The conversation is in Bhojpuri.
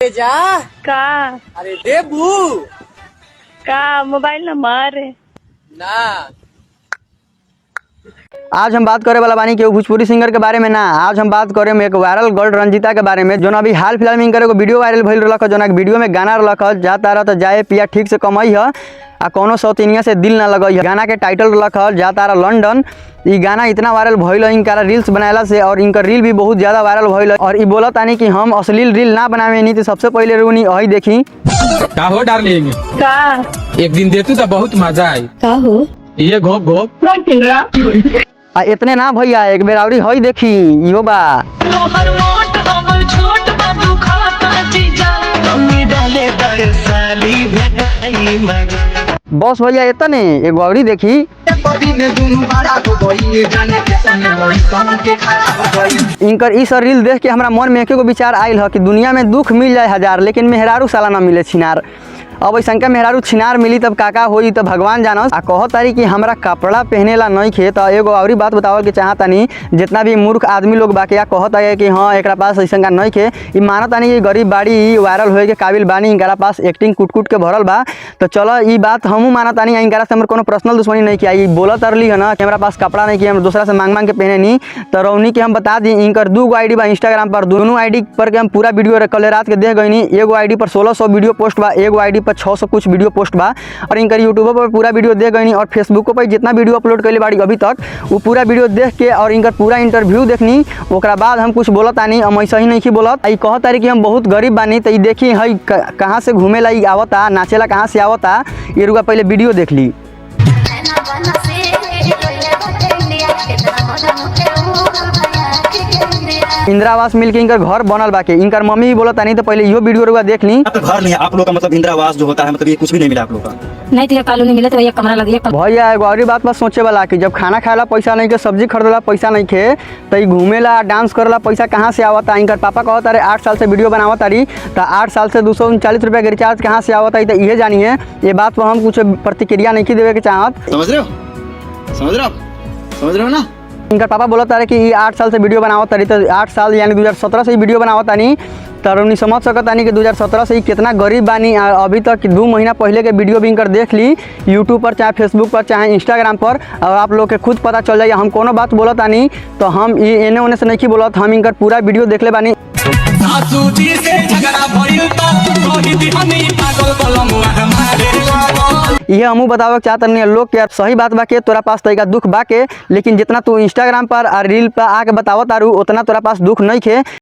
जा का अरे देबू का मोबाइल नंबर ना। आज हम बात करे वाला बानी के भोजपुरी सिंगर के बारे में ना। आज हम बात करे में एक वायरल गर्ल रंजीता के बारे में, जो अभी हाल फिलहाल में इनकर वीडियो वायरल भइल रहलक। जो वीडियो में गाना रहलक जाता रह तो जाए पिया ठीक से कमाई है आ कोनो सौतिनिया से दिल ना लगई है। गाना के टाइटल रहलक जाता रह लंदन। ई गाना इतना वायरल भइल इनका रील्स बनाला से, और इनकर रील भी बहुत ज्यादा वायरल भइल। और ई बोलत तानी कि हम अश्लील रील ना बनावे नहीं तो सबसे पहले रूनी अही देखी का हो डार्लिंग, का एक दिन देतू तो बहुत मजा आई। का हो ये घोप घोप आ इतने ना भैया, एक बेर आवरी हई देखी इहो बा। बस भैया इतने एगो आवरी देखी। इनकर इस रील देख के हमरा मन में एकेगो विचार आयल है कि दुनिया में दुख मिल जाए हजार, लेकिन मेहरारू साला ना मिले छिनार। अब ऐसा का मेहरारू छिनार मिली तब काका होई तब भगवान जानस। आ कह तारी कि हमरा कपड़ा पहने ला नहीं खे। तो एगो और बात बतावल के चाहतानी, जितना भी मूर्ख आदमी लोग बाकी कहता है कि हाँ एक पास ऐसा का नहीं खे, ई मानतानी कि गरीब बाड़ी वायरल होए के काबिल बानी, इनका पास एक्टिंग कुट कुट के भरल बा। तो चलो ई बात हमू मानतानी, इनका से हमर कोनो पर्सनल दुश्मनी नहीं किया। ई बोलत रही है ना कि हमारा पास कपड़ा नहीं कि हम दूसरा से मांग मांग के पहने नहीं। तो रौनी के हम बता दी, इनकर 2 आईडी बा इंस्टाग्राम पर। दोनों आईडी पर के हम पूरा वीडियो कल रात के देख गई। एगो आईडी पर 1600 वीडियो पोस्ट बा, एगो आईडी पर 600 कुछ वीडियो पोस्ट बा। और इनकर यूट्यूब पर पूरा वीडियो देख गई और फेसबुक पर जितना वीडियो अपलोड कैले बाड़ी अभी तक वो पूरा वीडियो देख के और इनकर पूरा इंटरव्यू देखनी। ओकरा बाद हम कुछ बोलत आनी, हम ऐसा ही नहीं की बोलत। ई कहत तारी कि हम बहुत गरीब बानी। तो ई देखी हई कहाँ से घूमे ला आवता, नाचेला कहाँ से आवता, ये रुका पहले वीडियो देख ली। इंदिरा आवास मिल के इनकर घर बनल बाके। इनकर मम्मी भी बोलता नहीं तो पहले यो वीडियो रुआ देख ली। तो घर नहीं आप लोग का मतलब इंदिरा आवास जो होता है, मतलब ये कुछ भी नहीं मिला आप लोग का? नहीं तो कॉलोनी मिले तो एक कमरा लगे। भैया एगो और बात बस सोचे वाला कि जब खाना खाएला पैसा नहीं के, सब्जी खरीदेला पैसा नहीं खे, तो ई घूमेला डांस करेला पैसा कहाँ से आवता। इनकर पापा कहता रहे 8 साल से वीडियो बनावत तारी, तो 8 साल से 239 रुपया के रिचार्ज कहाँ से आवता है। तो ये जानिए ये बात पर हम कुछ प्रतिक्रिया नहीं देवे के चाहत। समझ रहे हो, समझ रहे हो ना। इनका पापा बोलता रहे कि ये 8 साल से वीडियो बनावत तारी, तो 8 साल यानी 2017 से ही वीडियो बनावत तानी। तो नहीं समझ सकता नहीं कि 2017 से ही कितना गरीब बानी। अभी तक 2 महीना पहले के वीडियो भी इनकर देख ली यूट्यूब पर, चाहे फेसबुक पर, चाहे इंस्टाग्राम पर, और आप लोग के खुद पता चल जाए। हम कोनो बात बोलत आनी तो हम एने ओने से नहीं बोलत, हम इनकर पूरा वीडियो देख ले बानी। ये हमू बतावे चाहते नहीं लोग के सही बात बा के तोरा पास तरीका दुख बा के, लेकिन जितना तू इंस्टाग्राम पर और रील पर आके बतावत आरू उतना तोरा पास दुख नहीं खे।